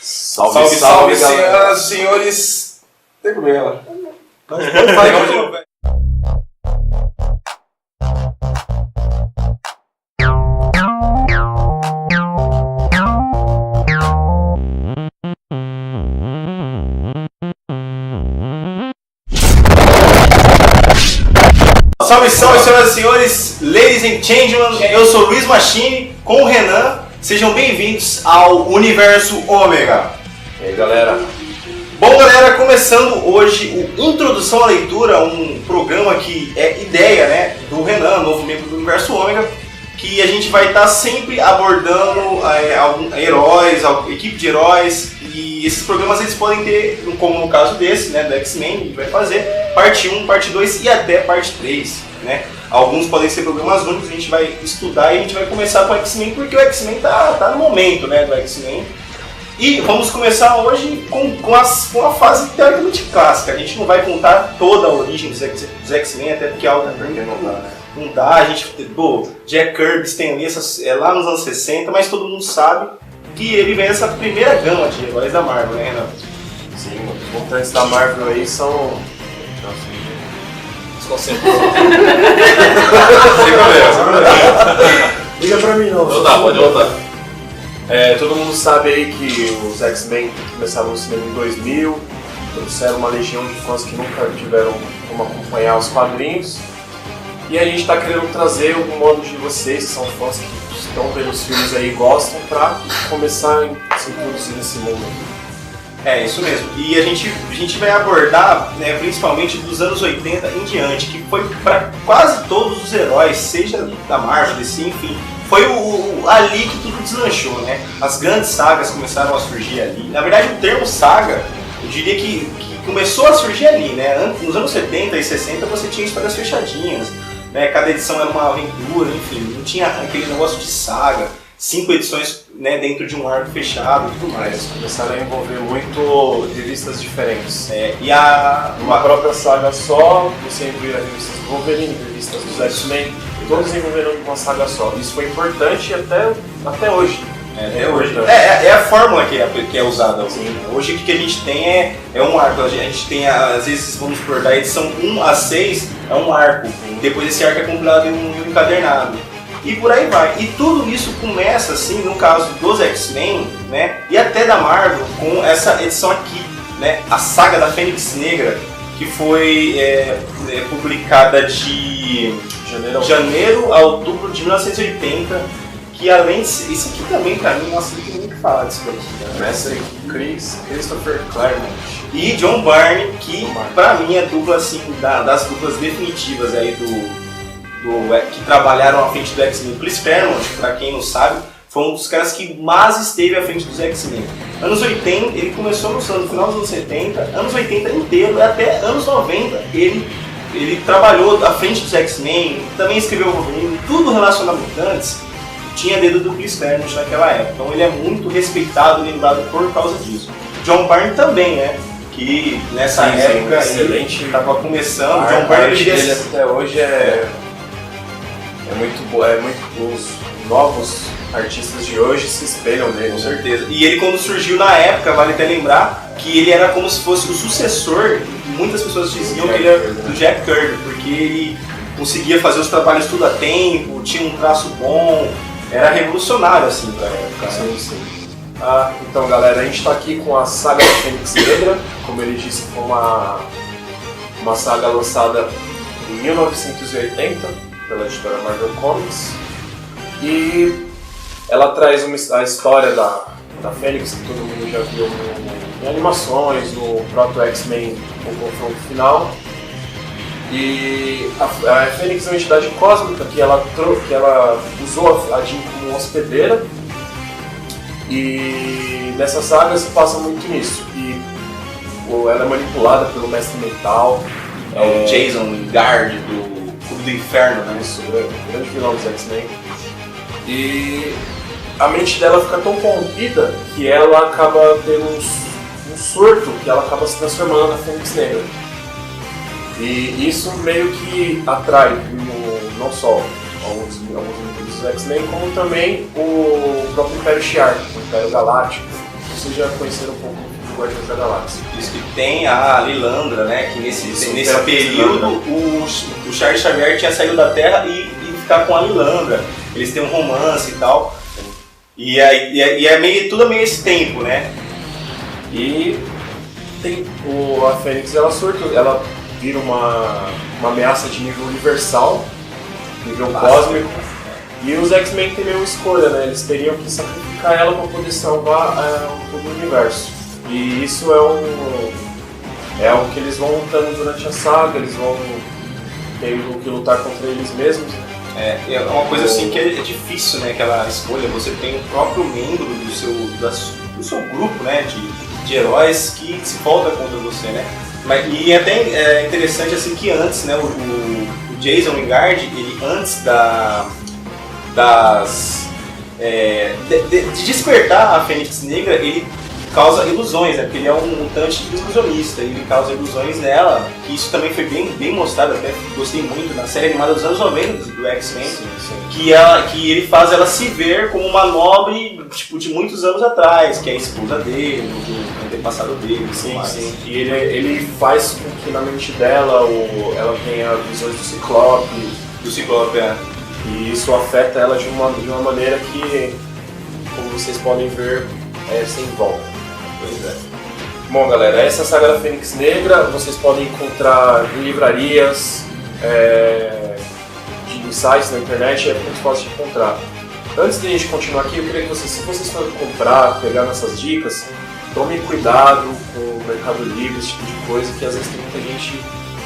Salve, senhoras e senhores. Tem problema. Salve, senhoras e senhores, ladies and gentlemen, eu sou o Luiz Machini, com o Renan, sejam bem-vindos ao Universo Ômega. E aí, galera? Bom, galera, começando hoje o Introdução à Leitura, um programa que é ideia, né, do Renan, novo membro do Universo Ômega, que a gente vai estar sempre abordando heróis, equipe de heróis, e esses programas eles podem ter, como no caso desse, né, do X-Men, a gente vai fazer parte 1, parte 2 e até parte 3, né? Alguns podem ser programas únicos, a gente vai estudar e a gente vai começar com o X-Men, porque o X-Men tá no momento, né, do X-Men. E vamos começar hoje com a fase teoricamente clássica. A gente não vai contar toda a origem dos X-Men, até porque é algo não dá. A gente, Jack Kirby tem lá nos anos 60, mas todo mundo sabe que ele vem dessa primeira gama de heróis da Marvel, né, Renan? Sim, os montantes da Marvel aí são... Desconcentrou. Liga pra mim não. Pode voltar. Todo mundo sabe aí que os X-Men começaram no cinema em 2000, trouxeram uma legião de fãs que nunca tiveram como acompanhar os quadrinhos. E a gente está querendo trazer o modo de vocês, que são fãs que estão vendo os filmes aí e gostam, para começar a se introduzir nesse mundo aqui. É, isso mesmo. E a gente vai abordar, né, principalmente dos anos 80 em diante, que foi para quase todos os heróis, seja da Marvel, DC, enfim. Foi ali que tudo deslanchou, né? As grandes sagas começaram a surgir ali. Na verdade, o termo saga, eu diria que começou a surgir ali, né? Nos anos 70 e 60 você tinha histórias fechadinhas, né? Cada edição era uma aventura, enfim, não tinha aquele negócio de saga, 5 edições, né, dentro de um arco fechado e tudo mais. Começaram a envolver muito revistas diferentes. Uma própria saga só, você envolvia revistas do Wolverine, revistas dos X-Men, todos envolveram uma saga só. Isso foi importante até hoje. Até hoje. É a fórmula que é usada. Assim. Hoje o que a gente tem é um arco. A gente tem, às vezes, vamos por da edição 1 a 6 é um arco. Depois esse arco é compilado em um encadernado. E por aí vai. E tudo isso começa, assim, no caso dos X-Men, né? E até da Marvel, com essa edição aqui, né? A Saga da Fênix Negra, que foi publicada de janeiro a outubro de 1980, que além de ser, isso aqui também pra mim, nossa, não tem nem o que falar disso aqui, né? Mestre Christopher Claremont e John Byrne, que pra mim é dupla, assim, das duplas definitivas aí que trabalharam à frente do X-Men. Chris Claremont, pra quem não sabe, foi um dos caras que mais esteve à frente dos X-Men. Anos 80, ele começou no final dos anos 70, anos 80 inteiro, e até anos 90 ele trabalhou à frente dos X-Men, também escreveu o Wolverine, tudo relacionado a mutantes, tinha dedo do Chris Claremont naquela época. Então ele é muito respeitado e lembrado por causa disso. John Byrne também, né? Que nessa época excelente, ele estava começando. John Byrne dele até hoje é muito bom, os novos artistas de hoje se espelham nele. Com certeza. E ele, quando surgiu na época, vale até lembrar que ele era como se fosse o sucessor, muitas pessoas diziam que ele era do Jack Kirby, porque ele conseguia fazer os trabalhos tudo a tempo, tinha um traço bom, era revolucionário assim pra época. Sim. Então, galera, a gente está aqui com a Saga da Fênix Negra, como ele disse, foi uma saga lançada em 1980 pela editora Marvel Comics, e ela traz a história da Fênix, que todo mundo já viu em animações, no próprio X-Men, no confronto final. E a Fênix é uma entidade cósmica que ela usou a Jean como hospedeira, e nessa saga se passa muito nisso. E ela é manipulada pelo Mestre Mental, o Jason Guard do Clube do Inferno, né? Isso, o grande vilão dos X-Men. E a mente dela fica tão corrompida que ela acaba tendo um surto, que ela acaba se transformando na Fênix Negra. E isso meio que atrai não só alguns membros dos X-Men, como também o próprio Império Shi'ar, o Império Galáctico, vocês já conheceram um pouco do Guardiões da Galáxia. Isso, que tem a Lilandra, né? Que nesse período o Charles Xavier tinha saído da Terra e ficar com a Lilandra. Eles têm um romance e tal. E é tudo meio esse tempo, né? E tem a Fênix, ela surta, ela vira uma ameaça de nível universal, nível cósmico. E os X-Men têm meio escolha, né? Eles teriam que sacrificar ela para poder salvar todo o universo. E isso é algo que eles vão lutando durante a saga, eles vão tendo que lutar contra eles mesmos. É uma coisa assim que é difícil, né? Aquela escolha. Você tem o próprio membro do seu grupo, né? De heróis que se volta contra você, né? E é até interessante assim que antes, né? O Jason Wingard, ele antes de despertar a Fênix Negra, ele causa ilusões, né? Porque ele é um mutante ilusionista, ele causa ilusões nela, que isso também foi bem mostrado, até gostei muito na série animada dos anos 90 do X-Men, que ele faz ela se ver como uma nobre, tipo, de muitos anos atrás, que é a esposa dele, do antepassado dele, sim. E ele faz com que na mente dela ela tenha visões do Ciclope. E isso afeta ela de uma maneira que, como vocês podem ver, é sem volta. Pois é. Bom, galera, essa é a saga da Fênix Negra. Vocês podem encontrar em livrarias, de sites na internet, é muito fácil de encontrar. Antes de a gente continuar aqui, eu queria que se vocês forem comprar, pegar nessas dicas, tomem cuidado com o Mercado Livre, esse tipo de coisa, que às vezes tem muita gente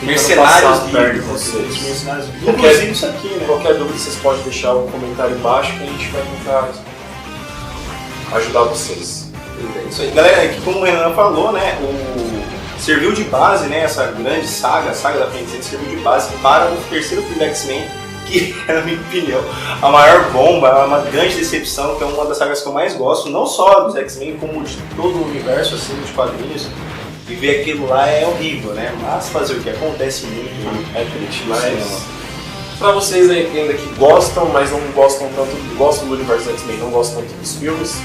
mercenários perto de vocês. Mercenários inclusive isso aqui, né? Qualquer dúvida vocês podem deixar um comentário embaixo que a gente vai tentar ajudar vocês. É isso aí. Galera, aqui como o Renan falou, né, serviu de base, né, essa grande saga, a saga da Fênix Negra, serviu de base para o terceiro filme do X-Men, que, na minha opinião, a maior bomba, uma grande decepção, que é uma das sagas que eu mais gosto, não só dos X-Men, como de todo o universo, assim, dos quadrinhos. E ver aquilo lá é horrível, né? Mas fazer o que acontece muito, é triste, mas pra vocês ainda que gostam, mas não gostam tanto, gostam do universo do X-Men, não gostam tanto dos filmes,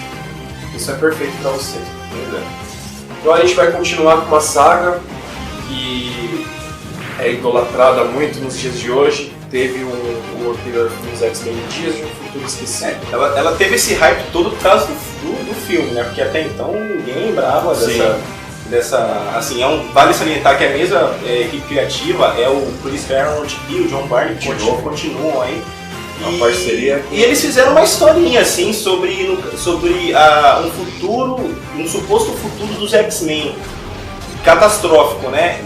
isso é perfeito pra vocês. Agora a gente vai continuar com uma saga que é idolatrada muito nos dias de hoje. Teve o anterior filme dos X-Men, Dias de um Futuro Esquecido. Ela teve esse hype todo por causa do filme, né? Porque até então ninguém lembrava assim, vale salientar que a mesma equipe criativa é o Chris Claremont e o John Byrne, que continuam aí. Uma parceria. E eles fizeram uma historinha assim sobre um suposto futuro dos X-Men, catastrófico, né?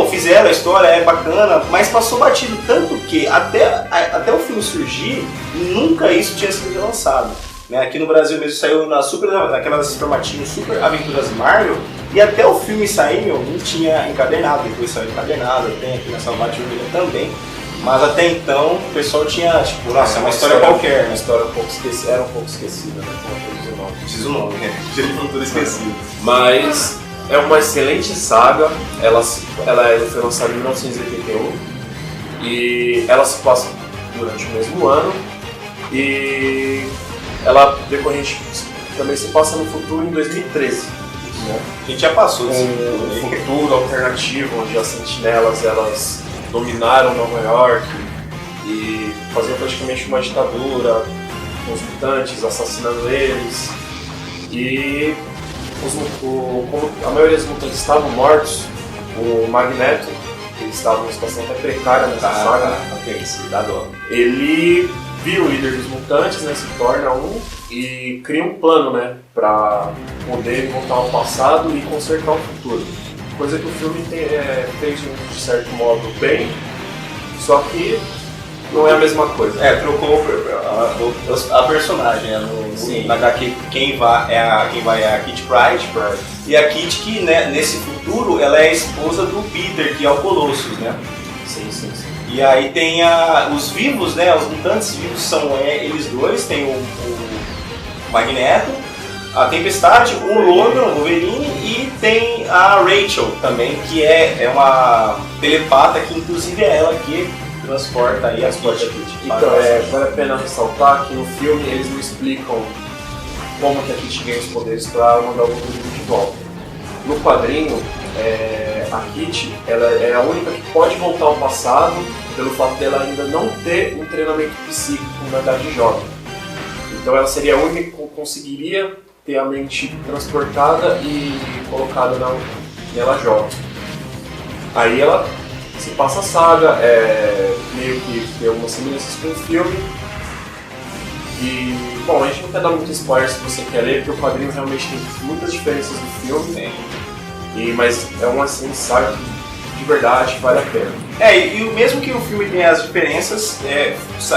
Fizeram a história, é bacana, mas passou batido tanto que até o filme surgir, nunca isso tinha sido lançado. Né? Aqui no Brasil mesmo saiu naquelas formatinhos Super Aventuras Marvel, e até o filme sair, não tinha encadernado, depois saiu encadernado, tem aqui na Salvate Vermelha também, mas até então o pessoal tinha, tipo, nossa, é uma história qualquer. Uma história um pouco esquecida, era um pouco esquecida, né? Como precisa o nome, né? Precisa de futuro esquecido. Mas é uma excelente saga, ela foi lançada em 1981 e ela se passa durante o mesmo ano e ela decorrente também se passa no futuro em 2013. Né? A gente já passou um futuro alternativo onde as sentinelas elas dominaram Nova York e faziam praticamente uma ditadura com os mutantes, assassinando eles e como a maioria dos mutantes estavam mortos, o Magneto, que estava numa situação até precária nessa saga, ele vira o líder dos mutantes, né, se torna um e cria um plano, né, para poder voltar ao passado e consertar o futuro. Coisa que o filme fez de certo modo bem, só que não é a mesma coisa. Trocou a personagem, né? Na HQ quem vai é a Kitty Pryde. E a Kitty que, né, nesse futuro ela é a esposa do Peter, que é o Colossus, né? Sim. E aí tem os vivos, né? Os mutantes vivos são eles dois, tem o Magneto, a Tempestade, o Logan, o Wolverine, e tem a Rachel também, que é uma telepata, que inclusive é ela que transporta aí as Kitty. Então, vale a pena ressaltar que no filme eles não explicam como que a Kitty ganha os poderes para mandar o Wolverine de volta. No quadrinho, a Kitty ela é a única que pode voltar ao passado pelo fato dela ainda não ter um treinamento psíquico na idade jovem. Então ela seria a única que conseguiria ter a mente transportada e colocada nela jovem. Aí ela se passa a saga, meio que tem algumas semelhanças com o filme. E, bom, a gente não quer dar muito spoiler se você quer ler, porque o quadrinho realmente tem muitas diferenças do filme, mas é uma saga que de verdade vale a pena. E mesmo que o filme tenha as diferenças,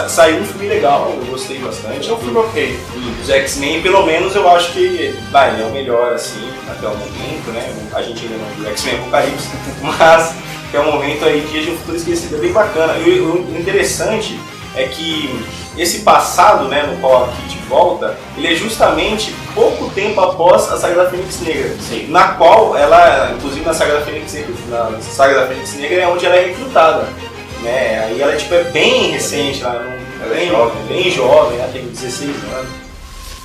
saiu um filme legal, eu gostei bastante. É um filme ok. Dos X-Men, pelo menos eu acho que ele é o melhor, assim, até o momento, né? A gente ainda não viu X-Men Apocalipse, mas até o momento aí, Dias de um Futuro Esquecido, é bem bacana. E o interessante é que esse passado, né, no qual a Kitty volta, ele é justamente pouco tempo após a Saga da Fênix Negra. Sim. Na qual ela, inclusive na Saga da Fênix Negra, é onde ela é recrutada. Né? Aí ela é bem recente, ela é bem jovem, ela tem 16 anos.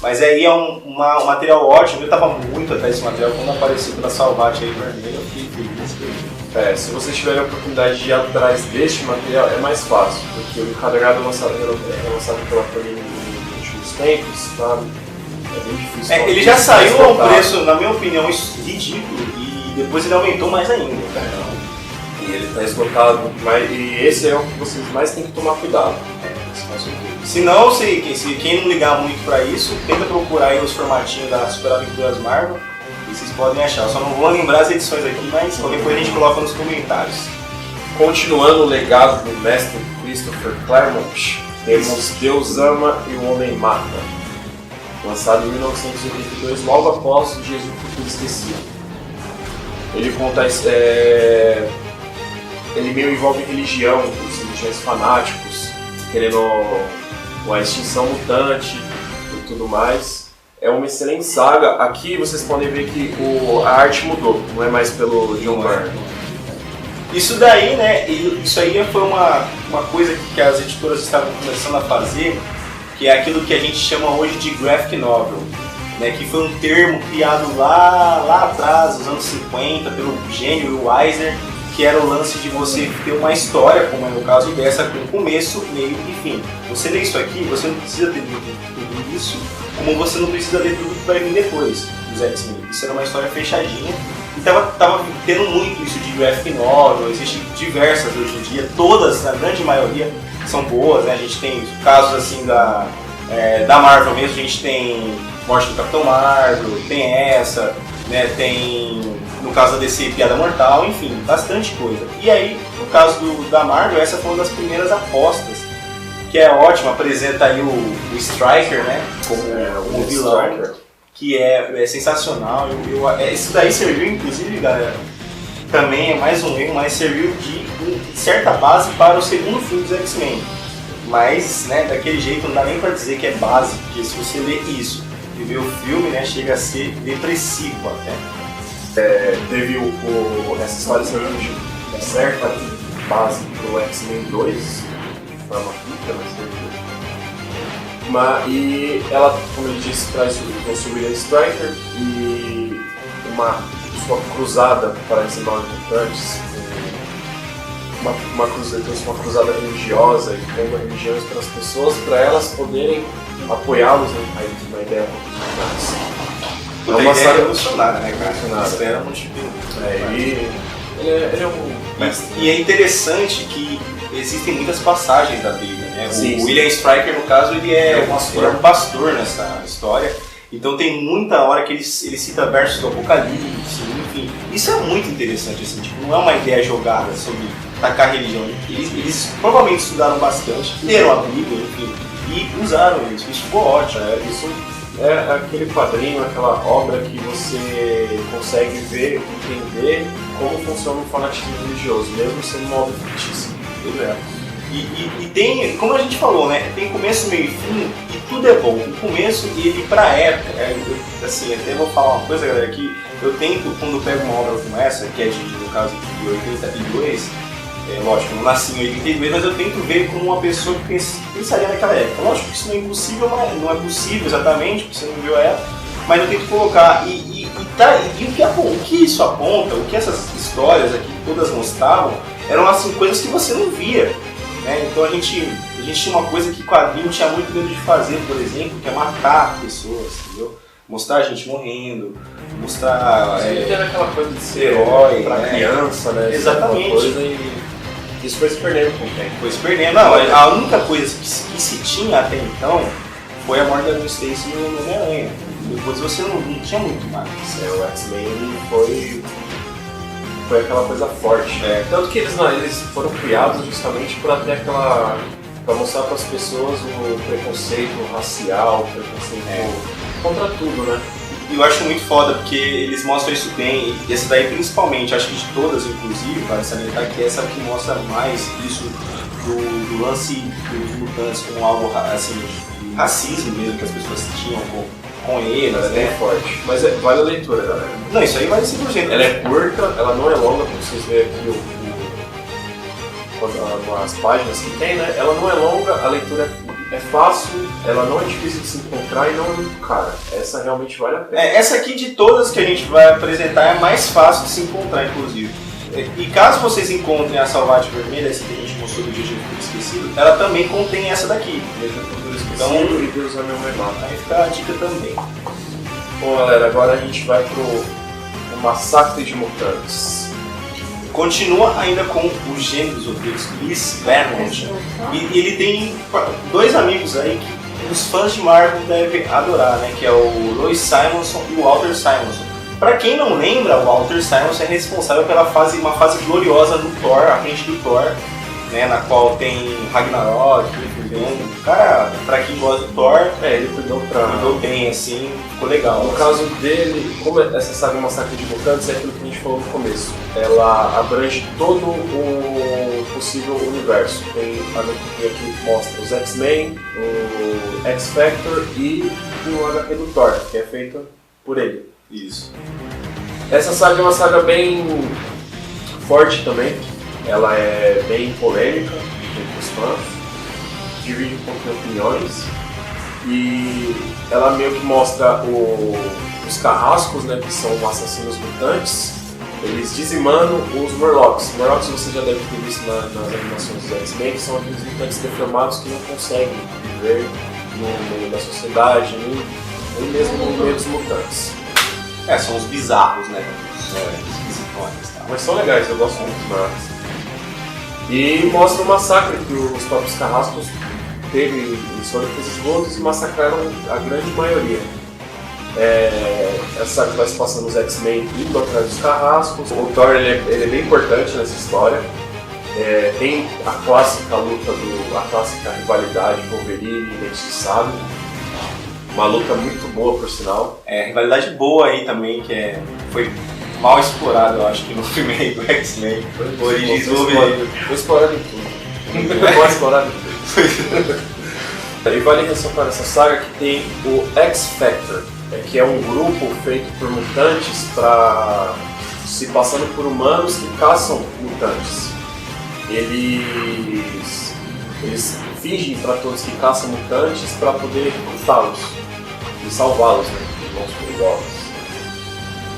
Mas aí é um material ótimo, eu estava muito atrás desse material quando apareceu pela Salvati aí vermelha, eu fiquei feliz. Se vocês tiverem a oportunidade de ir atrás deste material, é mais fácil, porque o encadernado é lançado pela Panini nos últimos tempos, sabe? É bem difícil. Ele já saiu a um preço, na minha opinião, ridículo, e depois ele aumentou mais ainda. E ele está esgotado, e esse é o que vocês mais têm que tomar cuidado. Se não, se quem não ligar muito pra isso, tenta procurar aí os formatinhos da Super Aventuras Marvel e vocês podem achar. Eu só não vou lembrar as edições aqui, mas qualquer coisa a gente coloca nos comentários. Continuando o legado do mestre Christopher Claremont, temos Deus Ama e o Homem Mata, lançado em 1982, logo após Dias de um Futuro Esquecido. Ele conta... ele meio envolve religião, os religiões fanáticos, querendo a extinção mutante e tudo mais. É uma excelente saga. Aqui vocês podem ver que a arte mudou, não é mais pelo John Byrne. Isso daí, né, isso aí foi uma coisa que as editoras estavam começando a fazer, que é aquilo que a gente chama hoje de graphic novel, né, que foi um termo criado lá atrás, nos anos 50, pelo gênio Eisner, que era o lance de você ter uma história, como é no caso dessa, com começo, meio e fim. Você lê isso aqui, você não precisa ter tudo isso, como você não precisa ler tudo que vai vir depois dos X-Men. Isso era uma história fechadinha, e tava tendo muito isso de graphic novel, existem diversas hoje em dia, todas, na grande maioria, são boas, né? A gente tem casos assim da Marvel mesmo, a gente tem Morte do Capitão Marvel, tem essa, né? Tem... No caso da DC, Piada Mortal, enfim, bastante coisa. E aí, no caso da Marvel, essa foi uma das primeiras apostas, que é ótima, apresenta aí o Stryker, né, como um vilão, Stryker, que é sensacional. Isso daí serviu, inclusive, galera, também é mais um erro, mas serviu de certa base para o segundo filme dos X-Men. Mas, né, daquele jeito não dá nem para dizer que é base, porque se você lê isso e ver o filme, né, chega a ser depressivo até. Teve essa história serviu de certa base pro X-Men 2, de forma rica, e ela, como ele disse, traz o William Stryker e uma sua cruzada para dizimar importantes, uma cruzada religiosa e tendo religiões para as pessoas, para elas poderem apoiá-los na ideia contra é uma saga revolucionária, né, cara? Espera ele é um mestre. E é interessante que existem muitas passagens da Bíblia, né? Sim, o William Stryker, no caso, ele é um pastor nessa história. Então tem muita hora que ele cita versos do Apocalipse, enfim. Isso é muito interessante, assim, tipo, não é uma ideia jogada sobre atacar a religião. Eles provavelmente estudaram bastante, leram a Bíblia, enfim, e usaram isso. Isso ficou ótimo. Isso é aquele quadrinho, aquela obra que você consegue ver, entender como funciona o fanatismo religioso, mesmo sendo uma obra fictícia. E tem, como a gente falou, né, tem começo, meio e fim, e tudo é bom. O começo, ele pra época, assim, até vou falar uma coisa, galera, que eu tento, quando eu pego uma obra como essa, que é no caso de 82, Lógico, eu não nasci em 82, mas eu tento ver como uma pessoa que pensaria naquela época. Lógico que isso não é impossível, mas não é possível exatamente, porque você não viu a época, mas eu tento colocar. E o que isso aponta, o que essas histórias aqui todas mostravam, eram assim, coisas que você não via. Né? Então a gente tinha uma coisa que quadrinho tinha muito medo de fazer, por exemplo, que é matar pessoas, entendeu? Mostrar a gente morrendo, mostrar... Era aquela coisa de ser herói pra criança, né? Exatamente. Coisa, e isso foi se perdendo com o tempo. Foi se perdendo. Não, a única coisa que se tinha até então foi a morte da Gwen Stacy no Homem-Aranha. Depois você não tinha muito mais. O X-Men foi aquela coisa forte. Tanto que eles foram criados justamente para ter aquela... para mostrar para as pessoas o preconceito racial, o preconceito contra tudo, né? E eu acho muito foda porque eles mostram isso bem, e essa daí principalmente, acho que de todas inclusive, vale salientar que essa que mostra mais isso do lance dos mutantes como algo assim, de racismo mesmo que as pessoas tinham com eles, né? É forte. Mas vale a leitura, galera. Não, isso aí vale 100%. Ela é curta, ela não é longa, como vocês verem aqui as páginas que tem, né? Ela não é longa, a leitura é fácil, ela não é difícil de se encontrar e não é muito cara. Essa realmente vale a pena. Essa aqui de todas que a gente vai apresentar é mais fácil de se encontrar, inclusive. E caso vocês encontrem a Salvate Vermelha, essa que a gente mostrou do dia de Esquecido, ela também contém essa daqui. Então, e Deus é meu remate. Aí fica a dica também. Bom, galera, agora a gente vai pro Massacre de Mutantes. Continua ainda com o gênio dos roteiros, Chris Claremont. E ele tem dois amigos aí que os fãs de Marvel devem adorar, né? Que é o Louis Simonson e o Walter Simonson. Pra quem não lembra, o Walter Simonson é responsável pela uma fase gloriosa no Thor, à frente do Thor, né? Na qual tem Ragnarok, o cara, pra quem gosta do Thor, ele cuidou bem, assim, ficou legal. No caso dele, como essa saga Massacre de Mutantes é aquilo que a gente falou no começo, ela abrange todo o possível universo. Tem aqui que mostra os X-Men, o X-Factor e o HQ do Thor, que é feita por ele. Isso. Essa saga é uma saga bem forte também, ela é bem polêmica entre os fãs. Divide um pouco de opiniões e ela meio que mostra os carrascos, né, que são assassinos mutantes, eles dizimando os Morlocks. Morlocks você já deve ter visto nas animações dos X-Men, que são aqueles mutantes deformados que não conseguem viver no meio da sociedade, nem mesmo no meio dos mutantes. São os bizarros, né? Os esquisitões, tá? Mas são legais, eu gosto muito dos Morlocks. E mostra o massacre que os próprios carrascos teve em sua defesa de votos e massacraram a grande maioria. Essa saga vai se passando nos X-Men indo atrás dos carrascos. O Thor ele é bem importante nessa história. Tem a clássica luta, a clássica rivalidade Wolverine e Dente de Sabre. Uma luta muito boa, por sinal. Rivalidade boa aí também, que foi mal explorado, eu acho que no primeiro do X-Men. Origins Wolverine. Foi explorado em tudo. Foi explorado em tudo. E vale ressaltar nessa saga que tem o X-Factor, que é um grupo feito por mutantes se passando por humanos que caçam mutantes. Eles fingem para todos que caçam mutantes para poder recrutá-los e salvá-los, né, de mãos perigosas.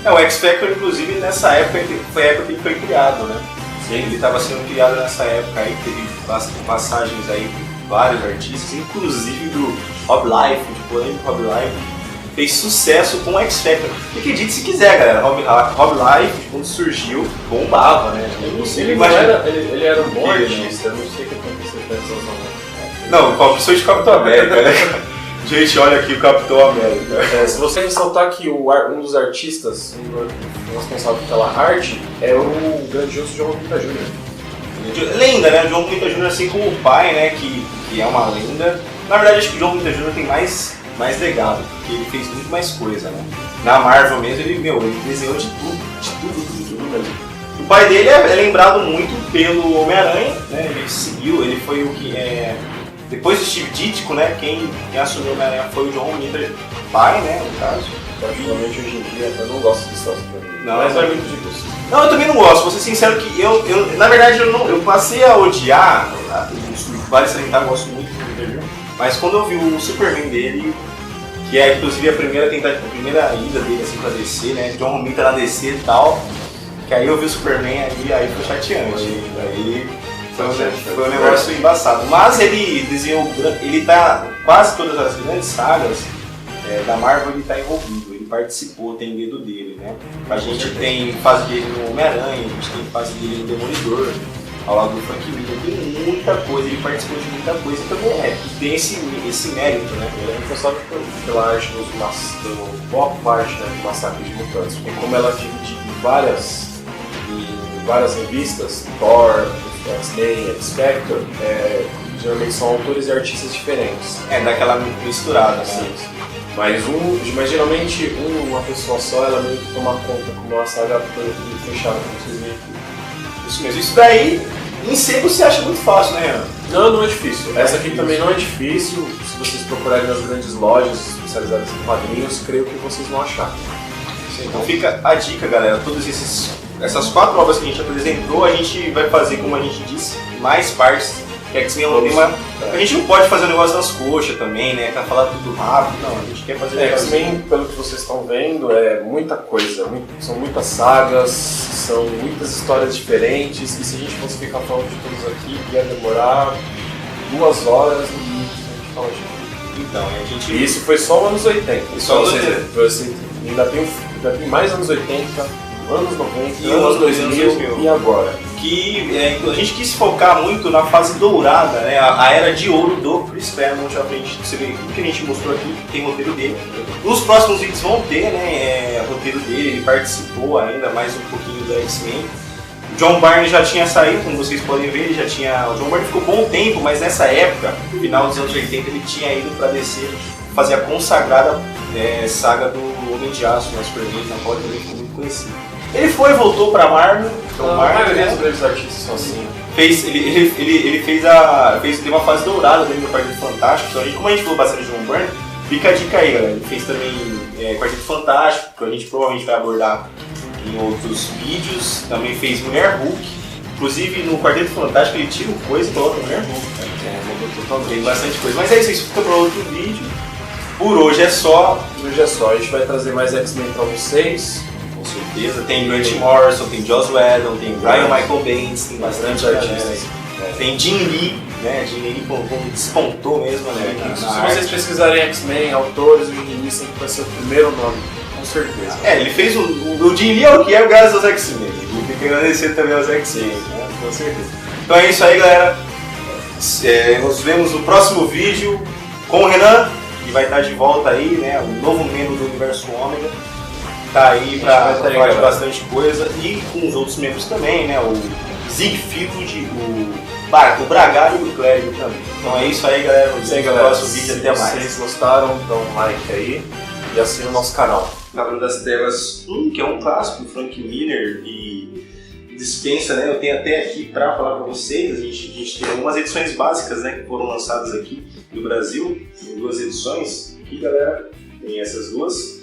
O X-Factor, inclusive, nessa época, foi a época que ele foi criado, né? Sim. Ele estava sendo criado nessa época aí, teve passagens aí de vários artistas, inclusive do Rob Liefeld, de polêmico Rob Liefeld, fez sucesso com o X-Factor. E acredite se quiser, galera, Rob Liefeld, quando surgiu, bombava, né? Ele era um bom artista, eu não sei o que aconteceu com essa. Não, principalmente o Capitão América, né? Gente, olha aqui o Capitão América. Se você ressaltar que um dos artistas, o responsável pela arte, é o grandioso John Romita Jr. Lenda, né? O John Romita Jr., assim como o pai, né? Que é uma lenda. Na verdade, acho que o John Romita Jr. tem mais legado, porque ele fez muito mais coisa, né? Na Marvel mesmo, ele desenhou de tudo mesmo. O pai dele é lembrado muito pelo Homem-Aranha, né? Ele foi o que depois do Steve Ditko, né, quem assumiu o Homem-Aranha foi o John Romita, pai, né, no caso. particularmente hoje em dia, eu não gosto de só Superman. Não, mas vai muito de gosto. Não, eu também não gosto, vou ser sincero que na verdade, eu passei a odiar, vale salientar, eu gosto muito do Peter, mas quando eu vi o Superman dele, que é inclusive a primeira ida dele assim pra DC, né, John Romita na DC e tal, que aí eu vi o Superman aí foi chateante, aí foi um negócio embaçado, mas ele tá, quase todas as grandes sagas da Marvel ele tá envolvido, ele participou, tem dedo dele, né? A gente tem fase dele no Homem-Aranha, a gente tem fase dele no Demolidor, ao lado do Frank Miller, tem muita coisa, ele participou de muita coisa e também tem esse mérito, né? Ele é responsável pela arte do boa parte, né, do Massacre de Mutantes, porque como ela é dividida em várias revistas, Thor, X-Men, X-Factor, geralmente são autores e artistas diferentes. Daquela misturada, assim. né? Mas geralmente uma pessoa só, ela meio que toma conta como uma saga fechada, como vocês veem aqui. Isso mesmo. Isso daí, em seco, você acha muito fácil, né, Renan? Não é difícil. Essa aqui também não é difícil. Se vocês procurarem nas grandes lojas especializadas em quadrinhos, creio que vocês vão achar. Então fica a dica, galera. Todas essas 4 obras que a gente apresentou, a gente vai fazer, como a gente disse, mais partes. Que X-Men a gente não pode fazer o negócio nas coxas também, né? Pra falar tudo rápido, não. A gente quer fazer X-Men, pelo que vocês estão vendo, é muita coisa. São muitas sagas, são muitas histórias diferentes. E se a gente fosse ficar falando de todos aqui, ia demorar 2 horas e a gente fala de tudo. Então, a gente... E isso foi só anos 80. Só anos 80. Ainda tem mais anos 80, anos 90, e anos 2000 e agora. Que a gente quis focar muito na fase dourada, né? A era de ouro do Chris Claremont. Você vê tudo que a gente mostrou aqui, tem roteiro dele. Nos próximos vídeos vão ter, né? Roteiro dele, ele participou ainda mais um pouquinho da X-Men. O John Byrne já tinha saído, como vocês podem ver, o John Byrne ficou bom tempo, mas nessa época, no final dos anos 80, ele tinha ido para DC fazer a consagrada saga do Homem de Aço, né? Superman, na qual ele também ficou muito conhecido. Ele voltou pra Marvel. A maioria dos grandes artistas são assim. Ele teve uma fase dourada dentro do Quarteto Fantástico. Então, como a gente falou bastante de John Byrne, fica a dica aí, galera. Ele fez também Quarteto Fantástico, que a gente provavelmente vai abordar em outros vídeos. Também fez Mulher Hulk. Inclusive, no Quarteto Fantástico, ele tira coisa e coloca Mulher Hulk. Tem bastante coisa. Mas é isso fica para outro vídeo. Por hoje é só. A gente vai trazer mais X-Men pra vocês. Com certeza, tem Grant Morrison, tem Joss Whedon, tem Brian Michael Bendis, tem bastante artistas. Tem Jim Lee, né? Jim Lee como despontou mesmo, né? Se vocês pesquisarem X-Men, autores, o Jim Lee sempre vai ser o primeiro nome, com certeza. Ele fez o Jim Lee é o que é graças aos X-Men. E tem que agradecer também aos X-Men, né? Com certeza. Então é isso aí, galera. Nos vemos no próximo vídeo com o Renan, que vai estar de volta aí, né? O novo membro do Universo Ômega. Tá aí pra falar de bastante coisa e com os outros membros também, né? O Ziegfeld, o Bragado e o Clérigo também. Então é isso aí, galera. Vamos ver no próximo vídeo. Até mais. Se vocês gostaram, dá um like aí e assinem o nosso canal. Cavaleiro das Trevas 1, que é um clássico do Frank Miller e dispensa, né? Eu tenho até aqui pra falar pra vocês. A gente tem algumas edições básicas, né? Que foram lançadas aqui no Brasil. Tem 2 edições. Aqui, galera, tem essas 2.